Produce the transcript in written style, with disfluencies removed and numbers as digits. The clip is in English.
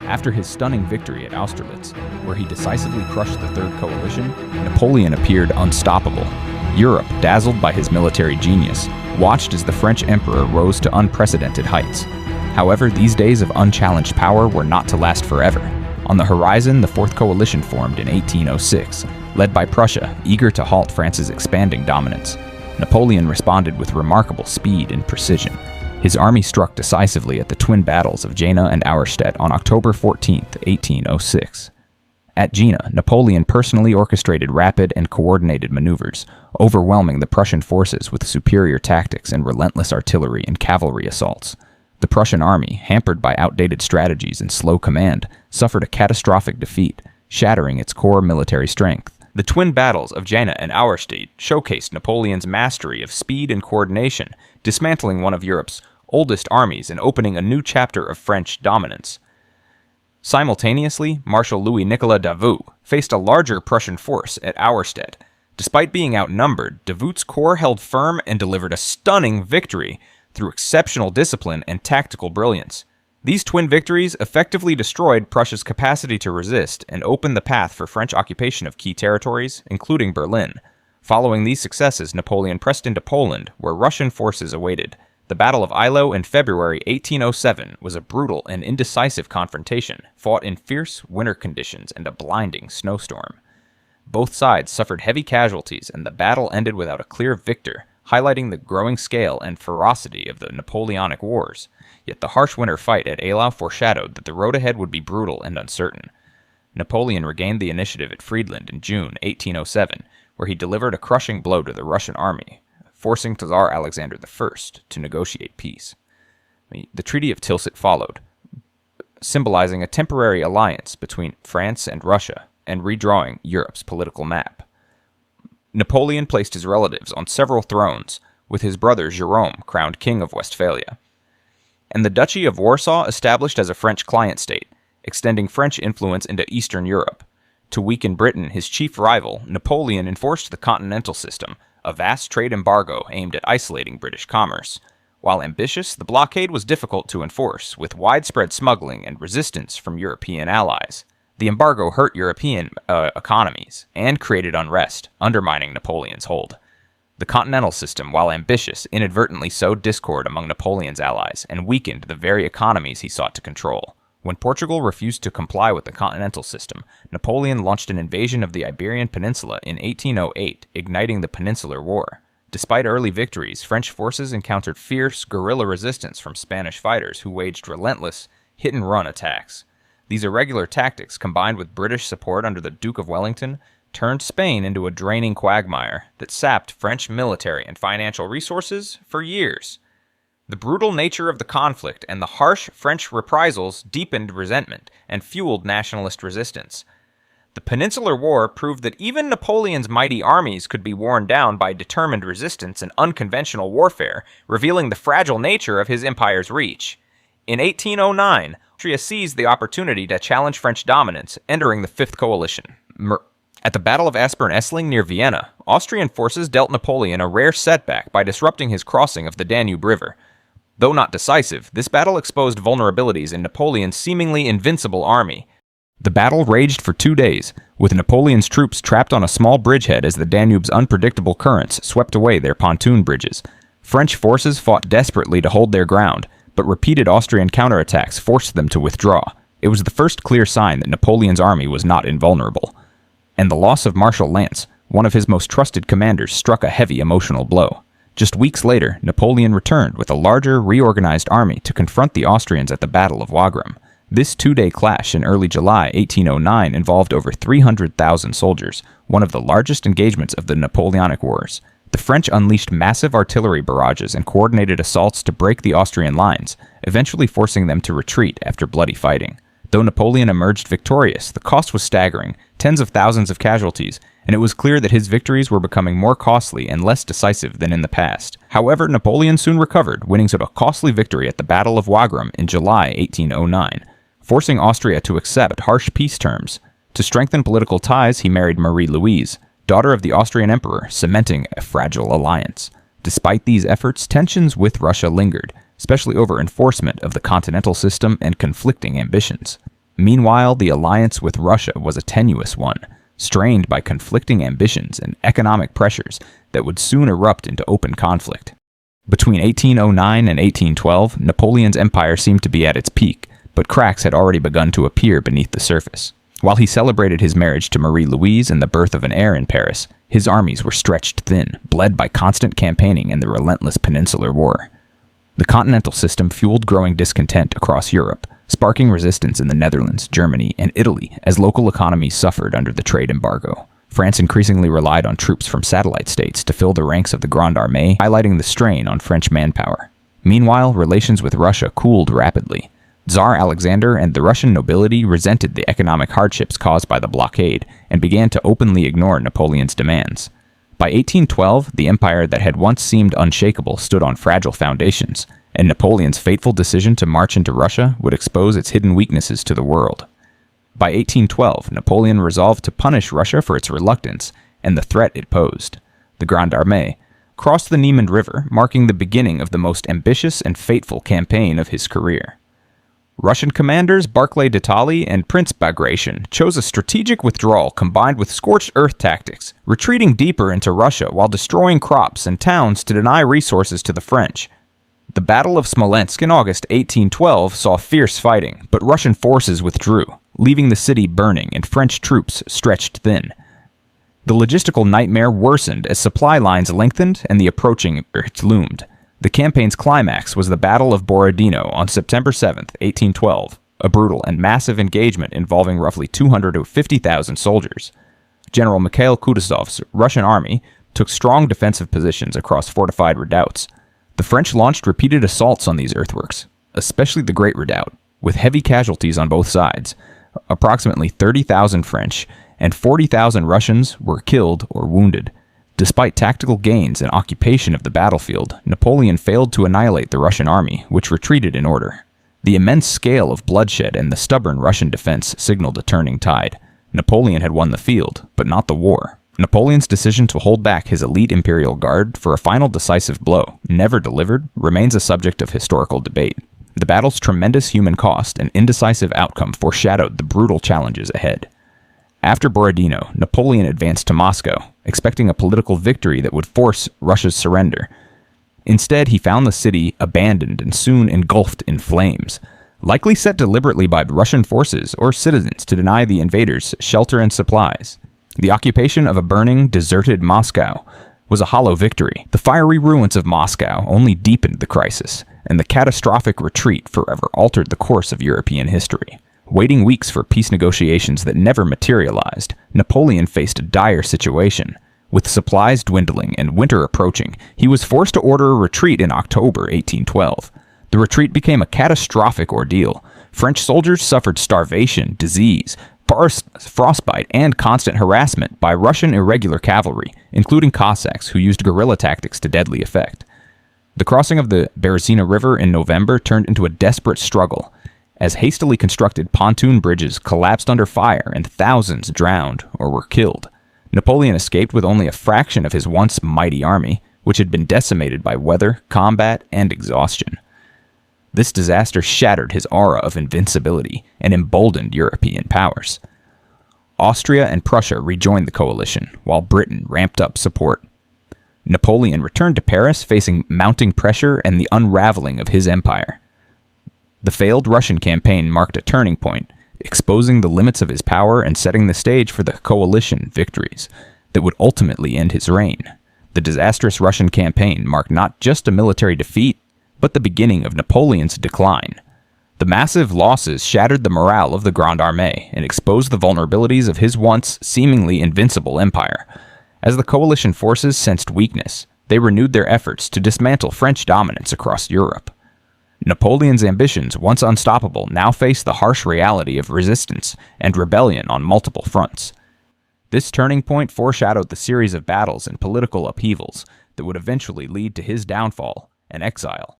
After his stunning victory at Austerlitz, where he decisively crushed the Third Coalition, Napoleon appeared unstoppable. Europe, dazzled by his military genius, watched as the French emperor rose to unprecedented heights. However, these days of unchallenged power were not to last forever. On the horizon, the Fourth Coalition formed in 1806, led by Prussia, eager to halt France's expanding dominance. Napoleon responded with remarkable speed and precision. His army struck decisively at the twin battles of Jena and Auerstedt on October 14, 1806. At Jena, Napoleon personally orchestrated rapid and coordinated maneuvers, overwhelming the Prussian forces with superior tactics and relentless artillery and cavalry assaults. The Prussian army, hampered by outdated strategies and slow command, suffered a catastrophic defeat, shattering its core military strength. The twin battles of Jena and Auerstedt showcased Napoleon's mastery of speed and coordination, dismantling one of Europe's oldest armies and opening a new chapter of French dominance. Simultaneously, Marshal Louis-Nicolas Davout faced a larger Prussian force at Auerstedt. Despite being outnumbered, Davout's corps held firm and delivered a stunning victory through exceptional discipline and tactical brilliance. These twin victories effectively destroyed Prussia's capacity to resist and opened the path for French occupation of key territories, including Berlin. Following these successes, Napoleon pressed into Poland, where Russian forces awaited. The Battle of Eylau in February 1807 was a brutal and indecisive confrontation, fought in fierce winter conditions and a blinding snowstorm. Both sides suffered heavy casualties, and the battle ended without a clear victor, highlighting the growing scale and ferocity of the Napoleonic Wars. Yet the harsh winter fight at Eylau foreshadowed that the road ahead would be brutal and uncertain. Napoleon regained the initiative at Friedland in June 1807, where he delivered a crushing blow to the Russian army, forcing Tsar Alexander I to negotiate peace. The Treaty of Tilsit followed, symbolizing a temporary alliance between France and Russia and redrawing Europe's political map. Napoleon placed his relatives on several thrones, with his brother Jerome crowned King of Westphalia, and the Duchy of Warsaw established as a French client state, extending French influence into Eastern Europe. To weaken Britain, his chief rival, Napoleon enforced the Continental system, a vast trade embargo aimed at isolating British commerce. While ambitious, the blockade was difficult to enforce, with widespread smuggling and resistance from European allies. The embargo hurt European economies and created unrest, undermining Napoleon's hold. The Continental system, while ambitious, inadvertently sowed discord among Napoleon's allies and weakened the very economies he sought to control. When Portugal refused to comply with the Continental system, Napoleon launched an invasion of the Iberian Peninsula in 1808, igniting the Peninsular War. Despite early victories, French forces encountered fierce guerrilla resistance from Spanish fighters who waged relentless, hit-and-run attacks. These irregular tactics, combined with British support under the Duke of Wellington, turned Spain into a draining quagmire that sapped French military and financial resources for years. The brutal nature of the conflict and the harsh French reprisals deepened resentment and fueled nationalist resistance. The Peninsular War proved that even Napoleon's mighty armies could be worn down by determined resistance and unconventional warfare, revealing the fragile nature of his empire's reach. In 1809, Austria seized the opportunity to challenge French dominance, entering the Fifth Coalition. At the Battle of Aspern-Essling near Vienna, Austrian forces dealt Napoleon a rare setback by disrupting his crossing of the Danube River. Though not decisive, this battle exposed vulnerabilities in Napoleon's seemingly invincible army. The battle raged for 2 days, with Napoleon's troops trapped on a small bridgehead as the Danube's unpredictable currents swept away their pontoon bridges. French forces fought desperately to hold their ground, but repeated Austrian counterattacks forced them to withdraw. It was the first clear sign that Napoleon's army was not invulnerable. And the loss of Marshal Lanz, one of his most trusted commanders, struck a heavy emotional blow. Just weeks later, Napoleon returned with a larger, reorganized army to confront the Austrians at the Battle of Wagram. This 2-day clash in early July 1809 involved over 300,000 soldiers, one of the largest engagements of the Napoleonic Wars. The French unleashed massive artillery barrages and coordinated assaults to break the Austrian lines, eventually forcing them to retreat after bloody fighting. Though Napoleon emerged victorious, the cost was staggering, tens of thousands of casualties, and it was clear that his victories were becoming more costly and less decisive than in the past. However, Napoleon soon recovered, winning a costly victory at the Battle of Wagram in July 1809, forcing Austria to accept harsh peace terms. To strengthen political ties, he married Marie-Louise, daughter of the Austrian emperor, cementing a fragile alliance. Despite these efforts, tensions with Russia lingered, especially over enforcement of the Continental system and conflicting ambitions. Meanwhile, the alliance with Russia was a tenuous one, strained by conflicting ambitions and economic pressures that would soon erupt into open conflict. Between 1809 and 1812, Napoleon's empire seemed to be at its peak, but cracks had already begun to appear beneath the surface. While he celebrated his marriage to Marie-Louise and the birth of an heir in Paris, his armies were stretched thin, bled by constant campaigning and the relentless Peninsular War. The Continental system fueled growing discontent across Europe, sparking resistance in the Netherlands, Germany, and Italy as local economies suffered under the trade embargo. France increasingly relied on troops from satellite states to fill the ranks of the Grande Armée, highlighting the strain on French manpower. Meanwhile, relations with Russia cooled rapidly. Tsar Alexander and the Russian nobility resented the economic hardships caused by the blockade and began to openly ignore Napoleon's demands. By 1812, the empire that had once seemed unshakable stood on fragile foundations, and Napoleon's fateful decision to march into Russia would expose its hidden weaknesses to the world. By 1812, Napoleon resolved to punish Russia for its reluctance and the threat it posed. The Grande Armée crossed the Niemen River, marking the beginning of the most ambitious and fateful campaign of his career. Russian commanders Barclay de Tolly and Prince Bagration chose a strategic withdrawal combined with scorched earth tactics, retreating deeper into Russia while destroying crops and towns to deny resources to the French. The Battle of Smolenks in August 1812 saw fierce fighting, but Russian forces withdrew, leaving the city burning and French troops stretched thin. The logistical nightmare worsened as supply lines lengthened and the approaching Earth loomed. The campaign's climax was the Battle of Borodino on September 7, 1812, a brutal and massive engagement involving roughly 250,000 soldiers. General Mikhail Kutuzov's Russian army took strong defensive positions across fortified redoubts. The French launched repeated assaults on these earthworks, especially the Great Redoubt, with heavy casualties on both sides. Approximately 30,000 French and 40,000 Russians were killed or wounded. Despite tactical gains and occupation of the battlefield, Napoleon failed to annihilate the Russian army, which retreated in order. The immense scale of bloodshed and the stubborn Russian defense signaled a turning tide. Napoleon had won the field, but not the war. Napoleon's decision to hold back his elite imperial guard for a final decisive blow, never delivered, remains a subject of historical debate. The battle's tremendous human cost and indecisive outcome foreshadowed the brutal challenges ahead. After Borodino, Napoleon advanced to Moscow, expecting a political victory that would force Russia's surrender. Instead, he found the city abandoned and soon engulfed in flames, likely set deliberately by Russian forces or citizens to deny the invaders shelter and supplies. The occupation of a burning, deserted Moscow was a hollow victory. The fiery ruins of Moscow only deepened the crisis, and the catastrophic retreat forever altered the course of European history. Waiting weeks for peace negotiations that never materialized, Napoleon faced a dire situation. With supplies dwindling and winter approaching, he was forced to order a retreat in October 1812. The retreat became a catastrophic ordeal. French soldiers suffered starvation, disease, frostbite, and constant harassment by Russian irregular cavalry, including Cossacks who used guerrilla tactics to deadly effect. The crossing of the Berezina River in November turned into a desperate struggle, as hastily constructed pontoon bridges collapsed under fire and thousands drowned or were killed. Napoleon escaped with only a fraction of his once mighty army, which had been decimated by weather, combat, and exhaustion. This disaster shattered his aura of invincibility and emboldened European powers. Austria and Prussia rejoined the coalition, while Britain ramped up support. Napoleon returned to Paris facing mounting pressure and the unraveling of his empire. The failed Russian campaign marked a turning point, exposing the limits of his power and setting the stage for the coalition victories that would ultimately end his reign. The disastrous Russian campaign marked not just a military defeat, but the beginning of Napoleon's decline. The massive losses shattered the morale of the Grande Armée and exposed the vulnerabilities of his once seemingly invincible empire. As the coalition forces sensed weakness, they renewed their efforts to dismantle French dominance across Europe. Napoleon's ambitions, once unstoppable, now faced the harsh reality of resistance and rebellion on multiple fronts. This turning point foreshadowed the series of battles and political upheavals that would eventually lead to his downfall and exile.